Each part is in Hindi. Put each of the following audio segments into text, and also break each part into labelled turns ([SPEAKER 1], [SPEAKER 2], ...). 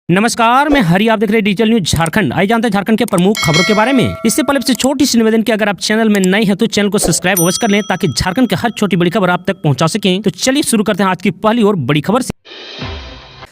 [SPEAKER 1] नमस्कार, मैं हरी। आप देख रहे हैं डिजिटल न्यूज झारखंड। आइए जानते हैं झारखंड के प्रमुख खबरों के बारे में। इससे पहले से छोटी सी निवेदन की अगर आप चैनल में नए हैं तो चैनल को सब्सक्राइब अवश्य कर लें ताकि झारखंड की हर छोटी बड़ी खबर आप तक पहुंचा सकें। तो चलिए शुरू करते हैं आज की पहली और बड़ी खबर से।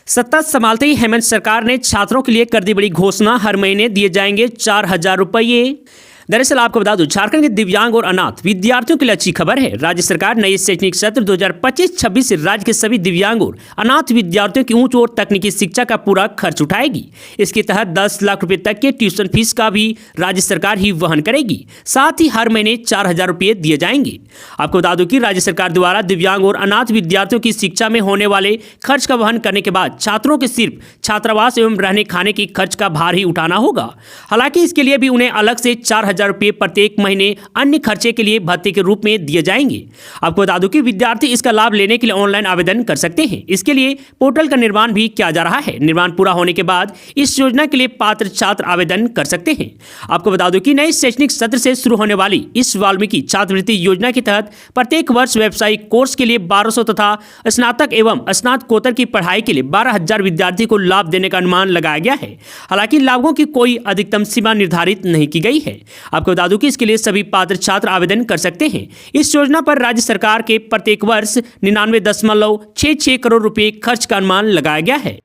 [SPEAKER 1] सत्ता संभालते ही हेमंत सरकार ने छात्रों के लिए कर दी बड़ी घोषणा। हर महीने दिए जाएंगे 4,000 रुपये। दरअसल आपको बता दूं, झारखंड के दिव्यांग और अनाथ विद्यार्थियों के लिए अच्छी खबर है। राज्य सरकार नए शैक्षणिक सत्र 2025-26 से राज्य के सभी दिव्यांग और अनाथ विद्यार्थियों की उच्च और तकनीकी शिक्षा का पूरा खर्च उठाएगी। इसके तहत 10 लाख रुपए तक के ट्यूशन फीस का भी राज्य सरकार ही वहन करेगी। साथ ही हर महीने 4,000 रुपये दिए जाएंगे। आपको बता दूं कि राज्य सरकार द्वारा दिव्यांग और अनाथ विद्यार्थियों की शिक्षा में होने वाले खर्च का वहन करने के बाद छात्रों के सिर्फ छात्रावास एवं रहने खाने की खर्च का भार ही उठाना होगा। हालांकि इसके लिए भी उन्हें अलग से 4,000 रुपये प्रत्येक महीने अन्य खर्चे के लिए भत्ते के रूप में दिए जाएंगे। आपको बता दूं कि विद्यार्थी इसका लाभ लेने के लिए ऑनलाइन आवेदन कर सकते हैं। इसके लिए पोर्टल का निर्माण भी किया जा रहा है। निर्माण पूरा होने के बाद इस योजना के लिए पात्र छात्र आवेदन कर सकते हैं। आपको बता दूं कि नए शैक्षणिक सत्र से शुरू होने वाली इस वाल्मीकि छात्रवृत्ति योजना के तहत प्रत्येक वर्ष व्यावसायिक कोर्स के लिए 1,200 तथा स्नातक एवं स्नातकोत्तर की पढ़ाई के लिए 12,000 विद्यार्थी को लाभ देने का अनुमान लगाया गया है। हालांकि लाभों की कोई अधिकतम सीमा निर्धारित नहीं की गई है। आपको बता दूं कि इसके लिए सभी पात्र छात्र आवेदन कर सकते हैं। इस योजना पर राज्य सरकार के प्रत्येक वर्ष 99.66 करोड़ रुपए खर्च का अनुमान लगाया गया है।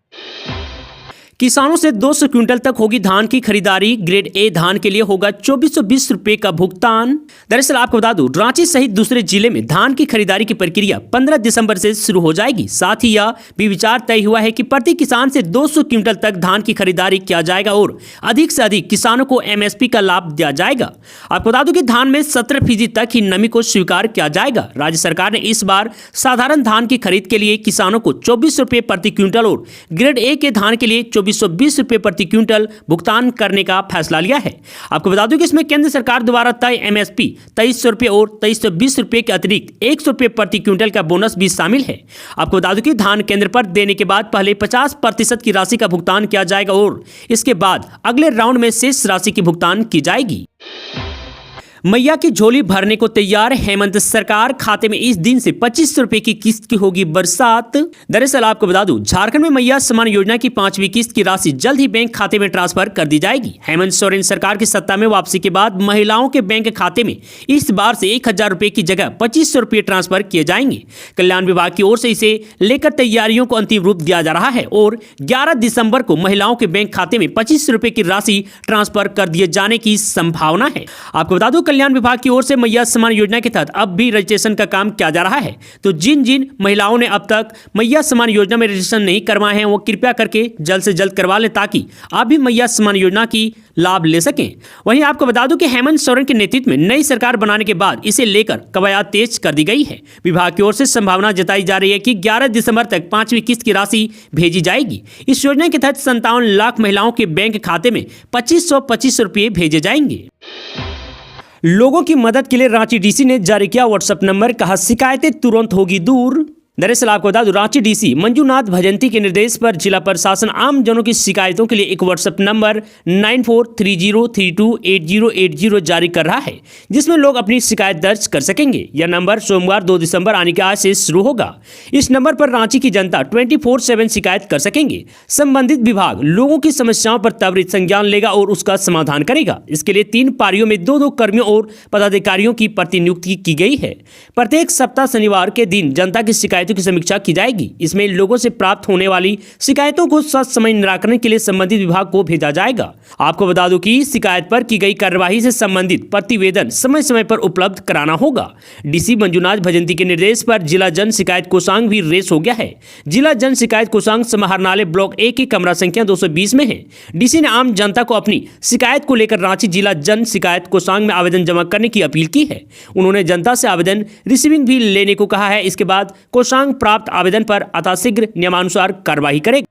[SPEAKER 1] किसानों से 200 क्विंटल तक होगी धान की खरीदारी। ग्रेड ए धान के लिए होगा 2,420 रुपए का भुगतान। दरअसल आपको बता दूं, रांची सहित दूसरे जिले में धान की खरीदारी की प्रक्रिया 15 दिसंबर से शुरू हो जाएगी। साथ ही यह भी विचार तय हुआ है कि प्रति किसान से 200 क्विंटल तक धान की खरीदारी किया जाएगा और अधिक से अधिक किसानों को एमएसपी का लाभ दिया जाएगा। आपको बता दूं कि धान में 17% तक ही नमी को स्वीकार किया जाएगा। राज्य सरकार ने इस बार साधारण धान की खरीद के लिए किसानों को 24 रुपए प्रति क्विंटल और ग्रेड ए के धान के लिए 2,420 रुपए प्रति क्विंटल भुगतान करने का फैसला लिया है। आपको बता दूं कि इसमें केंद्र सरकार द्वारा तय एमएसपी 2,300 रुपए और 2,320 रुपए के अतिरिक्त 100 रुपए प्रति क्विंटल का बोनस भी शामिल है। आपको बता दूं कि धान केंद्र पर देने के बाद पहले 50% की राशि का भुगतान किया जाएगा और इसके बाद अगले राउंड में शेष राशि की भुगतान की जाएगी। मैया की झोली भरने को तैयार हेमंत सरकार। खाते में इस दिन से 25 रुपए की किस्त की होगी बरसात। दरअसल आपको बता दूं, झारखंड में मैया सम्मान योजना की 5वीं किस्त की राशि जल्द ही बैंक खाते में ट्रांसफर कर दी जाएगी। हेमंत सोरेन सरकार की सत्ता में वापसी के बाद महिलाओं के बैंक खाते में इस बार से 1,000 रुपए की जगह 2,500 रुपए ट्रांसफर किए जाएंगे। कल्याण विभाग की ओर से इसे लेकर तैयारियों को अंतिम रूप दिया जा रहा है और 11 दिसंबर को महिलाओं के बैंक खाते में 25 रुपए की राशि ट्रांसफर कर दिए जाने की संभावना है। आपको बता दूं, कल्याण विभाग की ओर से मैया सम्मान योजना के तहत अब भी रजिस्ट्रेशन का काम किया जा रहा है। तो जिन जिन महिलाओं ने अब तक मैया सम्मान योजना में रजिस्ट्रेशन नहीं करवाए हैं वो कृपया करके जल्द से जल्द करवा लें ताकि आप भी मैया सम्मान योजना की लाभ ले सकें। वहीं आपको बता दूं कि हेमंत सोरेन के नेतृत्व में नई सरकार बनाने के बाद इसे लेकर कवायद तेज कर दी गई है। विभाग की ओर से संभावना जताई जा रही है कि 11 दिसंबर तक 5वीं किस्त की राशि भेजी जाएगी। इस योजना के तहत 57 लाख महिलाओं के बैंक खाते में 2,525 रुपये भेजे जाएंगे। लोगों की मदद के लिए रांची डीसी ने जारी किया व्हाट्सएप नंबर। कहा शिकायतें तुरंत होगी दूर। दरअसल आपको बता दूं, रांची डीसी मंजूनाथ भजंती के निर्देश पर जिला प्रशासन आम जनों की शिकायतों के लिए एक व्हाट्सएप नंबर 9430328080 जारी कर रहा है, जिसमें लोग अपनी शिकायत दर्ज कर सकेंगे। यह नंबर सोमवार 2 दिसंबर आने के आज से शुरू होगा। इस नंबर पर रांची की जनता 24/7 शिकायत कर सकेंगे। संबंधित विभाग लोगों की समस्याओं पर त्वरित संज्ञान लेगा और उसका समाधान करेगा। इसके लिए 3 पारियों में 2-2 कर्मियों और पदाधिकारियों की प्रतिनियुक्ति की गई है। प्रत्येक सप्ताह शनिवार के दिन जनता की शिकायत की समीक्षा की जाएगी। इसमें लोगों से प्राप्त होने वाली शिकायतों को ससमय निराकरण के लिए संबंधित विभाग को भेजा जाएगा। आपको बता दूं कि शिकायत पर की गई कार्यवाही से संबंधित प्रतिवेदन समय समय पर उपलब्ध कराना होगा। डीसी मंजूनाथ भजंती के निर्देश पर जिला जन शिकायत कोषांग भी रेस हो गया है। जिला जन शिकायत कोषांग समाहरणालय ब्लॉक ए की कमरा संख्या 220 में है। डीसी ने आम जनता को अपनी शिकायत को लेकर रांची जिला जन शिकायत कोषांग में आवेदन जमा करने की अपील की है। उन्होंने जनता से आवेदन रिसीविंग भी लेने को कहा है। इसके बाद कोषांग प्राप्त आवेदन पर यथाशीघ्र नियमानुसार कार्रवाई करेगा।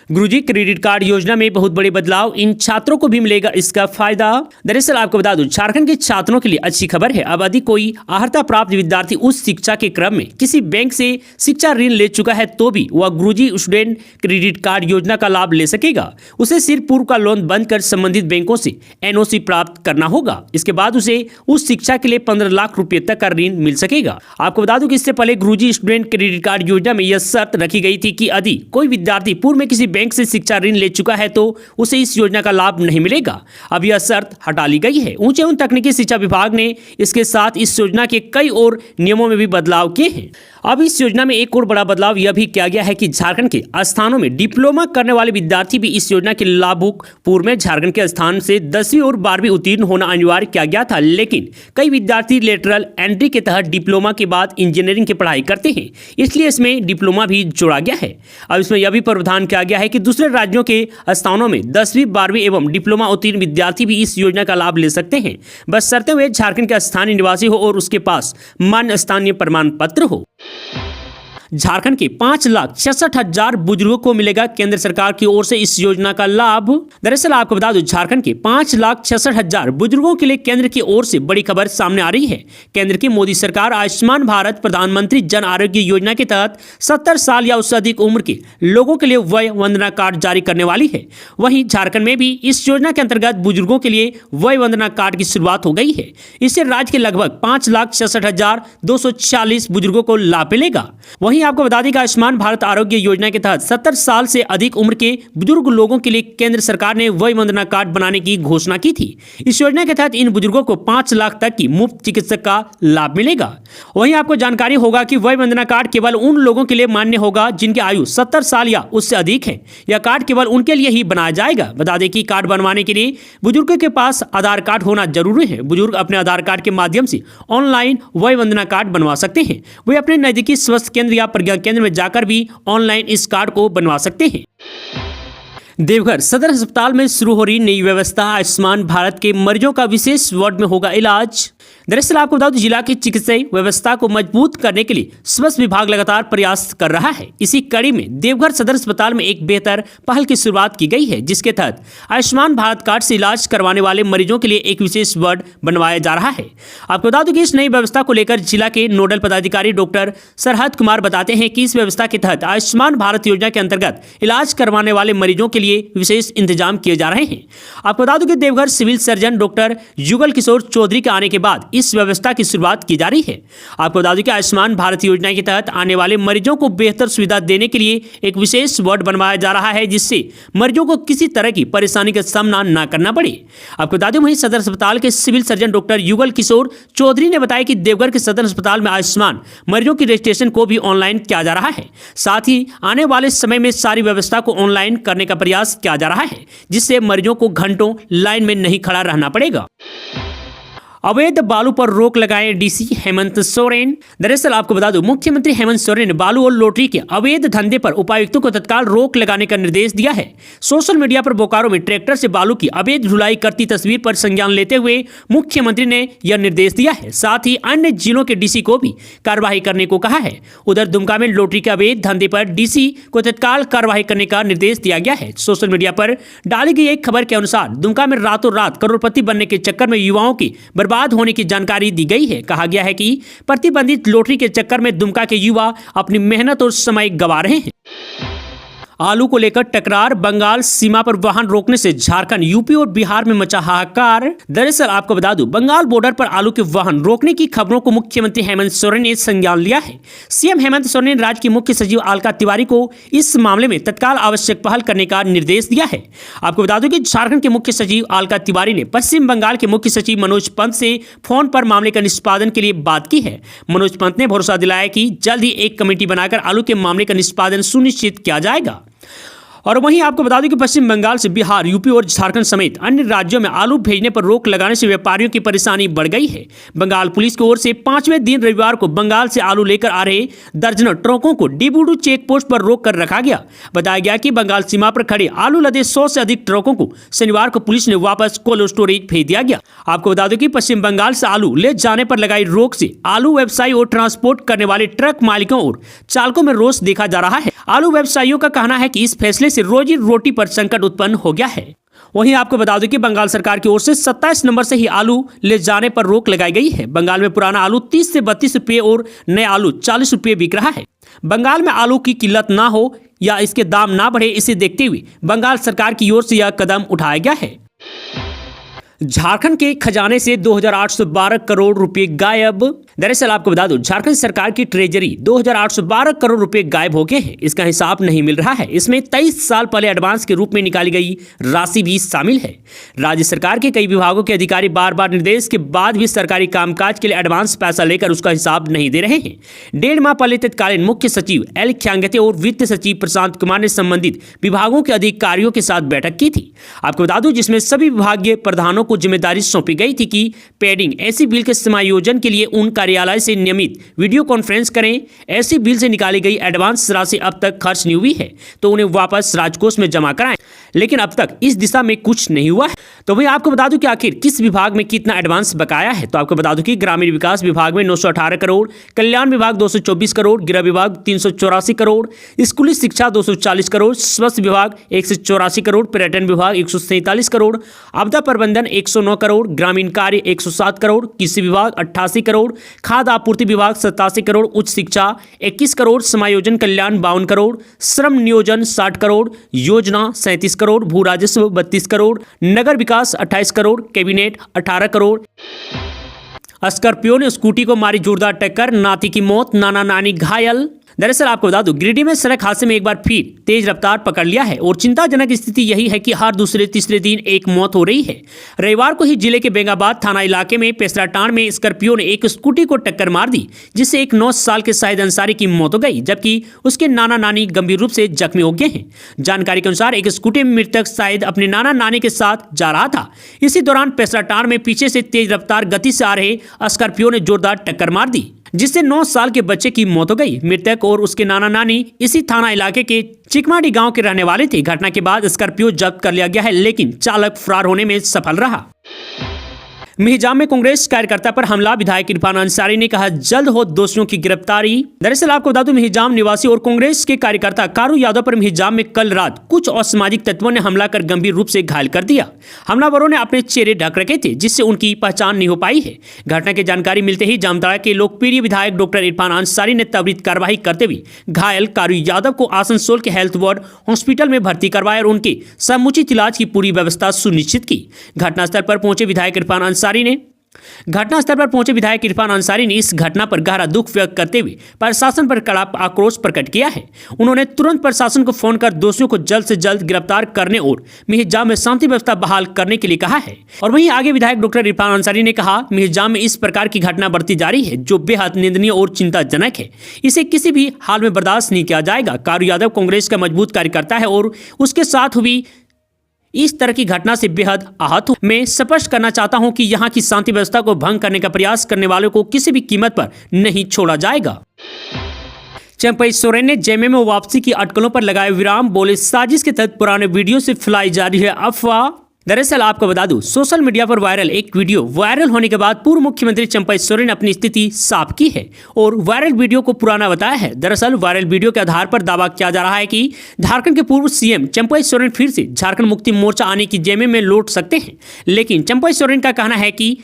[SPEAKER 1] गुरुजी क्रेडिट कार्ड योजना में बहुत बड़े बदलाव। इन छात्रों को भी मिलेगा इसका फायदा। दरअसल आपको बता दूं, झारखंड के छात्रों के लिए अच्छी खबर है। अब यदि कोई अर्हता प्राप्त विद्यार्थी उच्च शिक्षा के क्रम में किसी बैंक से शिक्षा ऋण ले चुका है तो भी वह गुरुजी स्टूडेंट क्रेडिट कार्ड योजना का लाभ ले सकेगा। उसे सिर्फ पूर्व का लोन बंद कर संबंधित बैंकों से एनओसी प्राप्त करना होगा। इसके बाद उसे उस शिक्षा के लिए 15 लाख रुपए तक का ऋण मिल सकेगा। आपको बता दूं कि इससे पहले गुरुजी स्टूडेंट क्रेडिट कार्ड योजना में यह शर्त रखी गई थी कि यदि कोई विद्यार्थी पूर्व में किसी बैंक से शिक्षा ऋण ले चुका है तो उसे इस योजना का लाभ नहीं मिलेगा। अब यह शर्त हटा ली गई है। उच्च एवं तकनीकी शिक्षा विभाग ने इसके साथ इस योजना के कई और नियमों में भी बदलाव किए हैं। अब इस योजना में एक और बड़ा बदलाव यह भी किया गया है कि झारखंड के स्थानों में डिप्लोमा करने वाले विद्यार्थी भी इस योजना के लाभुक। पूर्व में झारखंड के स्थान से 10वीं और 12वीं उत्तीर्ण होना अनिवार्य किया गया था, लेकिन कई विद्यार्थी लेटरल एंट्री के तहत डिप्लोमा के बाद इंजीनियरिंग की पढ़ाई करते हैं, इसलिए इसमें डिप्लोमा भी जोड़ा गया है। अब इसमें यह भी प्रावधान किया गया है कि दूसरे राज्यों के स्थानों में 10वीं 12वीं एवं डिप्लोमा उत्तीर्ण विद्यार्थी भी इस योजना का लाभ ले सकते हैं, बस शर्तें वे झारखंड का स्थानीय निवासी हो और उसके पास मान्य स्थानीय प्रमाण पत्र हो। झारखंड के 5,66,000 बुजुर्गों को मिलेगा केंद्र सरकार की ओर से इस योजना का लाभ। दरअसल आपको बता दूं, झारखंड के 5,66,000 बुजुर्गों के लिए केंद्र की ओर से बड़ी खबर सामने आ रही है। केंद्र की मोदी सरकार आयुष्मान भारत प्रधानमंत्री जन आरोग्य योजना के तहत 70 साल या उससे अधिक उम्र के लोगों के लिए वय वंदना कार्ड जारी करने वाली है। वहीं झारखंड में भी इस योजना के अंतर्गत बुजुर्गों के लिए वय वंदना कार्ड की शुरुआत हो गई है। इससे राज्य के लगभग 5,66,246 बुजुर्गों को लाभ मिलेगा। वहीं आपको बता दें कि आयुष्मान भारत आरोग्य योजना के तहत 70 साल से अधिक उम्र के बुजुर्ग लोगों के लिए केंद्र सरकार ने वय वंदना कार्ड बनाने की घोषणा की थी। इस योजना के तहत इन बुजुर्गों को 5 लाख तक की मुफ्त चिकित्सा का लाभ मिलेगा। वहीं आपको जानकारी होगा कि वय वंदना कार्ड केवल उन लोगों के लिए मान्य होगा जिनकी आयु 70 साल या उससे अधिक है। यह कार्ड केवल उनके लिए ही बनाया जाएगा। बता दें कि कार्ड बनवाने के लिए बुजुर्गों के पास आधार कार्ड होना जरूरी है। बुजुर्ग अपने आधार कार्ड के माध्यम से ऑनलाइन वय वंदना कार्ड बनवा सकते हैं। वे अपने नजदीकी स्वास्थ्य केंद्र या प्रज्ञा केंद्र में जाकर भी ऑनलाइन इस कार्ड को बनवा सकते हैं। देवघर सदर अस्पताल में शुरू हो रही नई व्यवस्था, आयुष्मान भारत के मरीजों का विशेष वार्ड में होगा इलाज। दरअसल आपको बता दूं, जिला की चिकित्सीय व्यवस्था को मजबूत करने के लिए स्वास्थ्य विभाग लगातार प्रयास कर रहा है। इसी कड़ी में देवघर सदर अस्पताल में एक बेहतर पहल की शुरुआत की गई है, जिसके तहत आयुष्मान भारत कार्ड से इलाज करवाने वाले मरीजों के लिए एक विशेष वार्ड बनवाया जा रहा है। आपको बता दूं कि इस नई व्यवस्था को लेकर जिला के नोडल पदाधिकारी डॉक्टर सरहद कुमार बताते हैं कि इस व्यवस्था के तहत आयुष्मान भारत योजना के अंतर्गत इलाज करवाने वाले मरीजों के लिए विशेष इंतजाम किए जा रहे हैं। आपको बता दूं कि Deoghar civil surgeon doctor Yugal Kishore Chaudhary के आने के बाद इस व्यवस्था की शुरुआत की जा रही है। आपको बता दूं कि आयुष्मान भारत योजना के तहत आने वाले मरीजों को बेहतर सुविधा देने के लिए एक विशेष वार्ड बनवाया जा रहा है, जिससे मरीजों को किसी तरह की परेशानी का सामना न करना पड़े। आपको बता दें, वहीं सदर अस्पताल के civil surgeon doctor Yugal Kishore Chaudhary ने बताया कि देवघर के सदर अस्पताल में आयुष्मान मरीजों की रजिस्ट्रेशन को भी ऑनलाइन किया जा रहा है। साथ ही आने वाले समय में सारी व्यवस्था को ऑनलाइन करने का प्रयास किया जा रहा है, जिससे मरीजों को घंटों लाइन में नहीं खड़ा रहना पड़ेगा। अवैध बालू पर रोक लगाए डीसी हेमंत सोरेन। दरअसल आपको बता दूं, मुख्यमंत्री हेमंत सोरेन ने बालू और लॉटरी के अवैध धंधे पर उपायुक्तों को तत्काल रोक लगाने का निर्देश दिया है। सोशल मीडिया पर बोकारो में ट्रैक्टर से बालू की अवैध ढुलाई करती तस्वीर पर संज्ञान लेते हुए मुख्यमंत्री ने यह निर्देश दिया है। साथ ही अन्य जिलों के डीसी को भी कार्रवाई करने को कहा है। उधर दुमका में लॉटरी के अवैध धंधे पर डीसी को तत्काल कार्रवाई करने का निर्देश दिया गया है। सोशल मीडिया पर डाली गई एक खबर के अनुसार दुमका में रातों रात करोड़पति बनने के चक्कर में युवाओं की बर्बाद होने की जानकारी दी गई है। कहा गया है कि प्रतिबंधित लॉटरी के चक्कर में दुमका के युवा अपनी मेहनत और समय गंवा रहे हैं। आलू को लेकर टकरार, बंगाल सीमा पर वाहन रोकने से झारखंड, यूपी और बिहार में मचा हाहाकार। दरअसल आपको बता दूं, बंगाल बॉर्डर पर आलू के वाहन रोकने की खबरों को मुख्यमंत्री हेमंत सोरेन ने संज्ञान लिया है। सीएम हेमंत सोरेन ने राज्य के मुख्य सचिव अलका तिवारी को इस मामले में तत्काल आवश्यक पहल करने का निर्देश दिया है। आपको बता दूं कि झारखंड के मुख्य सचिव अलका तिवारी ने पश्चिम बंगाल के मुख्य सचिव मनोज पंत से फोन पर मामले का निष्पादन के लिए बात की है। मनोज पंत ने भरोसा दिलाया कि जल्द ही एक कमेटी बनाकर आलू के मामले का निष्पादन सुनिश्चित किया जाएगा। और वहीं आपको बता दूं कि पश्चिम बंगाल से बिहार, यूपी और झारखंड समेत अन्य राज्यों में आलू भेजने पर रोक लगाने से व्यापारियों की परेशानी बढ़ गई है। बंगाल पुलिस की ओर से 5वें दिन रविवार को बंगाल से आलू लेकर आ रहे दर्जनों ट्रकों को डिबूडू चेक पोस्ट पर रोक कर रखा गया। बताया गया कि बंगाल सीमा पर खड़े आलू लदे 100 से अधिक ट्रकों को शनिवार को पुलिस ने वापस कोल्ड स्टोरेज भेज दिया गया। आपको बता दें कि पश्चिम बंगाल से आलू ले जाने पर लगाई रोक से आलू व्यवसायी और ट्रांसपोर्ट करने वाले ट्रक मालिकों और चालकों में रोष देखा जा रहा है। आलू व्यवसायियों का कहना है कि इस फैसले से रोजी रोटी पर संकट उत्पन्न हो गया है। वहीं आपको बता दें कि बंगाल सरकार की ओर से 27 नंबर से ही आलू ले जाने पर रोक लगाई गई है। बंगाल में पुराना आलू 30 से 32 रुपये और नए आलू 40 रुपये बिक रहा है। बंगाल में आलू की किल्लत ना हो या इसके दाम ना बढ़े, इसे देखते हुए बंगाल सरकार की ओर से यह कदम उठाया गया है। झारखंड के खजाने से 2812 करोड़ रुपए गायब। दरअसल आपको बता दूं, झारखंड सरकार की ट्रेजरी 2812 करोड़ रुपए गायब हो गए हैं। इसका हिसाब नहीं मिल रहा है। इसमें 23 साल पहले एडवांस के रूप में निकाली गई राशि भी शामिल है। राज्य सरकार के कई विभागों के अधिकारी बार बार निर्देश के बाद भी सरकारी कामकाज के लिए एडवांस पैसा लेकर उसका हिसाब नहीं दे रहे हैं। 1.5 माह पहले तत्कालीन मुख्य सचिव एल ख्यांगते और वित्त सचिव प्रशांत कुमार ने संबंधित विभागों के अधिकारियों के साथ बैठक की थी। आपको बता दूं, जिसमें सभी विभागीय प्रधानों को जिम्मेदारी सौंपी गई थी कि पेंडिंग ऐसी बिल के समायोजन के लिए उन कार्यालय से नियमित वीडियो कॉन्फ्रेंस करें। ऐसी बिल से निकाली गई एडवांस राशि अब तक खर्च नहीं हुई है तो उन्हें वापस राजकोष में जमा कराएं, लेकिन अब तक इस दिशा में कुछ नहीं हुआ है। तो भाई आपको बता दूं कि आखिर किस विभाग में कितना एडवांस बकाया है। तो आपको बता दूं कि ग्रामीण विकास विभाग में 918 करोड़, कल्याण विभाग 224 करोड़, गृह विभाग 384 करोड़, स्कूली शिक्षा 240 करोड़, स्वास्थ्य विभाग 184 करोड़, पर्यटन विभाग 147 करोड़, आपदा प्रबंधन 109 करोड़, ग्रामीण कार्य 107 करोड़, कृषि विभाग 88 करोड़, खाद्य आपूर्ति विभाग 87 करोड़, उच्च शिक्षा 21 करोड़, समायोजन कल्याण 52 करोड़, श्रम नियोजन 60 करोड़, योजना 37 करोड़, भू राजस्व 32 करोड़, नगर विकास 28 करोड़, कैबिनेट 18 करोड़। स्कॉर्पियो ने स्कूटी को मारी जोरदार टक्कर, नाती की मौत, नाना नानी घायल। दरअसल आपको बता दूं, गिरिडीह में सड़क हादसे में एक बार फिर तेज रफ्तार पकड़ लिया है और चिंताजनक स्थिति यही है कि हर दूसरे तीसरे दिन एक मौत हो रही है। रविवार को ही जिले के बेंगाबाद थाना इलाके में पेसराटांड में स्कॉर्पियो ने एक स्कूटी को टक्कर मार दी, जिससे एक 9 साल के शाहिद अंसारी की मौत हो गई, जबकि उसके नाना नानी गंभीर रूप से जख्मी हो गए हैं। जानकारी के अनुसार एक स्कूटी में मृतक शाहिद अपने नाना नानी के साथ जा रहा था। इसी दौरान पेसराटांड में पीछे से तेज रफ्तार गति से आ रहे स्कॉर्पियो ने जोरदार टक्कर मार दी, जिससे 9 साल के बच्चे की मौत हो गई। मृतक और उसके नाना नानी इसी थाना इलाके के चिकमाडी गांव के रहने वाले थे। घटना के बाद स्कॉर्पियो जब्त कर लिया गया है, लेकिन चालक फरार होने में सफल रहा। मिहिजाम में कांग्रेस कार्यकर्ता पर हमला, विधायक इरफान अंसारी ने कहा जल्द हो दोषियों की गिरफ्तारी। दरअसल आपको बता दूं, मिहिजाम निवासी और कांग्रेस के कार्यकर्ता कारू यादव पर मिहिजाम में कल रात कुछ असामाजिक तत्वों ने हमला कर गंभीर रूप से घायल कर दिया। हमलावरों ने अपने चेहरे ढक रखे थे, जिससे उनकी पहचान नहीं हो पाई है। घटना की जानकारी मिलते ही जामताड़ा के लोकप्रिय विधायक डॉक्टर इरफान अंसारी ने त्वरित कार्रवाई करते हुए घायल कारू यादव को आसनसोल के हेल्थ वार्ड हॉस्पिटल में भर्ती करवाया और उनके समुचित इलाज की पूरी व्यवस्था सुनिश्चित की। घटनास्थल पर पहुंचे विधायक इरफान अंसारी ने इस घटना पर गहरा दुख व्यक्त करते हुए प्रशासन पर कड़ा आक्रोश प्रकट किया है। उन्होंने तुरंत प्रशासन को फोन कर दोषियों को जल्द से जल्द गिरफ्तार करने और मिहिजाम में शांति व्यवस्था बहाल करने के लिए कहा है। और वहीं आगे विधायक डॉक्टर इरफान अंसारी ने कहा, मिहिजाम में इस प्रकार की घटना बढ़ती जा रही है, जो बेहद निंदनीय और चिंताजनक है। इसे किसी भी हाल में बर्दाश्त नहीं किया जाएगा। कारू यादव कांग्रेस का मजबूत कार्यकर्ता है और उसके साथ हुई इस तरह की घटना से बेहद आहत हूं। मैं स्पष्ट करना चाहता हूं कि यहां की शांति व्यवस्था को भंग करने का प्रयास करने वालों को किसी भी कीमत पर नहीं छोड़ा जाएगा। चंपई सोरेन ने जेएमएम में वापसी की अटकलों पर लगाए विराम, बोले साजिश के तहत पुराने वीडियो से फैलाई जा रही है अफवाह। दरअसल आपको बता दूं, सोशल मीडिया पर वायरल एक वीडियो वायरल होने के बाद पूर्व मुख्यमंत्री चंपई सोरेन ने अपनी स्थिति साफ की है और वायरल वीडियो को पुराना बताया है। दरअसल वायरल वीडियो के आधार पर दावा किया जा रहा है कि झारखंड के पूर्व सीएम चंपई सोरेन फिर से झारखंड मुक्ति मोर्चा आने की जेएमएम में लौट सकते हैं, लेकिन चंपई सोरेन का कहना है कि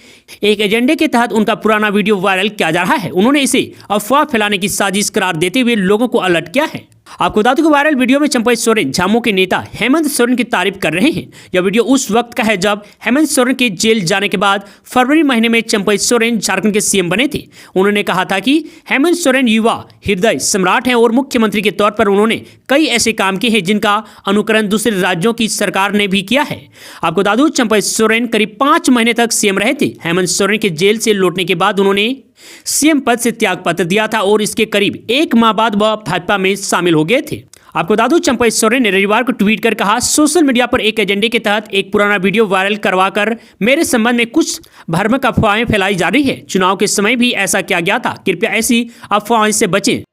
[SPEAKER 1] एक एजेंडे के तहत उनका पुराना वीडियो वायरल किया जा रहा है। उन्होंने इसे अफवाह फैलाने की साजिश करार देते हुए लोगों को अलर्ट किया है। आपको बता दूं कि वायरल वीडियो में चंपई सोरेन झामू के नेता हेमंत सोरेन की तारीफ कर रहे हैं। यह वीडियो उस वक्त का है जब हेमंत सोरेन के जेल जाने के बाद फरवरी महीने में चंपई सोरेन झारखंड के सीएम बने थे। उन्होंने कहा था कि हेमंत सोरेन युवा हृदय सम्राट हैं और मुख्यमंत्री के तौर पर उन्होंने कई ऐसे काम किए हैं जिनका अनुकरण दूसरे राज्यों की सरकार ने भी किया है। आपको बता दूं, चंपई सोरेन करीब 5 महीने तक सीएम रहे थे। हेमंत सोरेन के जेल से लौटने के बाद उन्होंने सीएम पद से त्याग पत्र दिया था और इसके करीब 1 माह बाद वह भाजपा में शामिल हो गए थे। आपको बता दूं, चंपई सोरेन ने रविवार को ट्वीट कर कहा, सोशल मीडिया पर एक एजेंडे के तहत एक पुराना वीडियो वायरल करवाकर मेरे संबंध में कुछ भ्रामक अफवाहें फैलाई जा रही है। चुनाव के समय भी ऐसा किया गया था, कृपया ऐसी अफवाहों से बचें।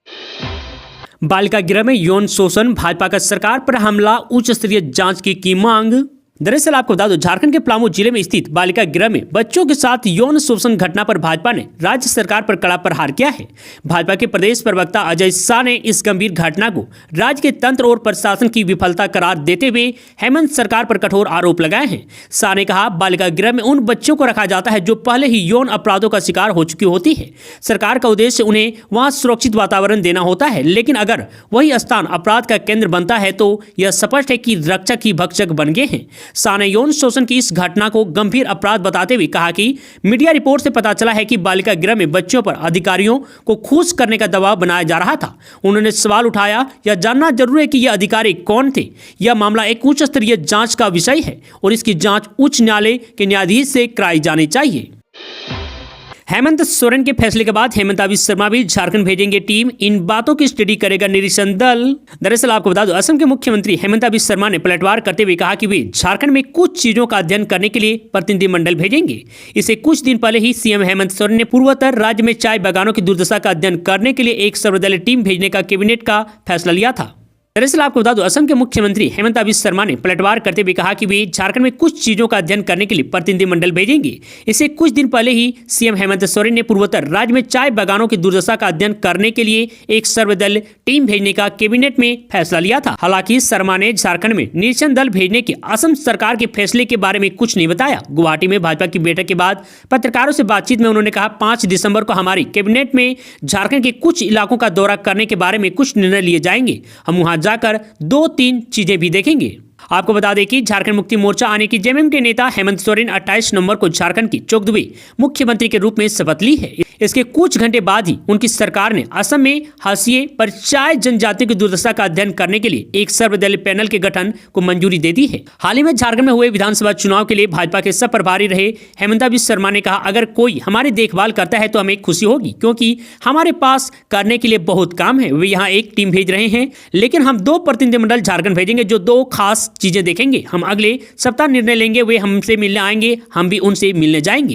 [SPEAKER 1] बालिका गृह में यौन शोषण, भाजपा का सरकार पर हमला, उच्च स्तरीय जांच की मांग। दरअसल आपको बता दो, झारखंड के पलामू जिले में स्थित बालिका गृह में बच्चों के साथ यौन शोषण घटना पर भाजपा ने राज्य सरकार पर कड़ा प्रहार किया है। भाजपा के प्रदेश प्रवक्ता अजय शाह ने इस गंभीर घटना को राज्य के तंत्र और प्रशासन की विफलता करार देते हुए हेमंत सरकार पर कठोर आरोप लगाए हैं। शाह ने कहा, बालिका गृह में उन बच्चों को रखा जाता है जो पहले ही यौन अपराधों का शिकार हो चुकी होती है। सरकार का उद्देश्य उन्हें वहां सुरक्षित वातावरण देना होता है, लेकिन अगर वही स्थान अपराध का केंद्र बनता है तो यह स्पष्ट है कि रक्षक ही भक्षक बन गए हैं। शाह ने यौन शोषण की इस घटना को गंभीर अपराध बताते हुए कहा कि मीडिया रिपोर्ट से पता चला है कि बालिका गृह में बच्चों पर अधिकारियों को खुश करने का दबाव बनाया जा रहा था। उन्होंने सवाल उठाया, यह जानना जरूरी है कि ये अधिकारी कौन थे। यह मामला एक उच्च स्तरीय जांच का विषय है और इसकी जांच उच्च न्यायालय के न्यायाधीश से कराई जानी चाहिए। हेमंत सोरेन के फैसले के बाद हेमंत शर्मा भी झारखंड भेजेंगे टीम, इन बातों की स्टडी करेगा निरीक्षण दल। दरअसल आपको बता दूं, असम के मुख्यमंत्री हेमंत शर्मा ने पलटवार करते हुए कहा कि वे झारखंड में कुछ चीजों का अध्ययन करने के लिए प्रतिनिधिमंडल भेजेंगे। इसे कुछ दिन पहले ही सीएम हेमंत सोरेन ने पूर्वोत्तर राज्य में चाय बागानों की दुर्दशा का अध्ययन करने के लिए एक सर्वदलीय टीम भेजने का कैबिनेट का फैसला लिया था। दरअसल आपको बता दूं, असम के मुख्यमंत्री हेमंत शर्मा ने पलटवार करते हुए कहा कि वे झारखंड में कुछ चीजों का अध्ययन करने के लिए प्रतिनिधिमंडल भेजेंगे। इसे कुछ दिन पहले ही सीएम हेमंत सोरेन ने पूर्वोत्तर राज्य में चाय बागानों की दुर्दशा का अध्ययन करने के लिए एक सर्वदलीय टीम भेजने का कैबिनेट में फैसला लिया था। हालांकि शर्मा ने झारखंड में निरीक्षण दल भेजने के असम सरकार के फैसले के बारे में कुछ नहीं बताया। गुवाहाटी में भाजपा की बैठक के बाद पत्रकारों से बातचीत में उन्होंने कहा, 5 दिसंबर को हमारी कैबिनेट में झारखंड के कुछ इलाकों का दौरा करने के बारे में कुछ निर्णय लिए जाएंगे। हम वहां जाकर 2-3 चीजें भी देखेंगे। आपको बता दें कि झारखंड मुक्ति मोर्चा आने की जेएमएम के नेता हेमंत सोरेन 28 नवंबर को झारखंड की चौदहवें मुख्यमंत्री के रूप में शपथ ली है। इसके कुछ घंटे बाद ही उनकी सरकार ने असम में हाशिए पर चाय जनजाति की दुर्दशा का अध्ययन करने के लिए एक सर्वदलीय पैनल के गठन को मंजूरी दे दी है। हाल ही में झारखंड में हुए विधानसभा चुनाव के लिए भाजपा के सब प्रभारी रहे हेमंत शर्मा ने कहा, अगर कोई हमारी देखभाल करता है तो हमें खुशी होगी, क्योंकि हमारे पास करने के लिए बहुत काम है। वे यहाँ एक टीम भेज रहे हैं, लेकिन हम 2 प्रतिनिधिमंडल झारखंड भेजेंगे जो 2 खास चीजें देखेंगे। हम अगले सप्ताह निर्णय लेंगे, वे हमसे मिलने आएंगे, हम भी उनसे मिलने जाएंगे।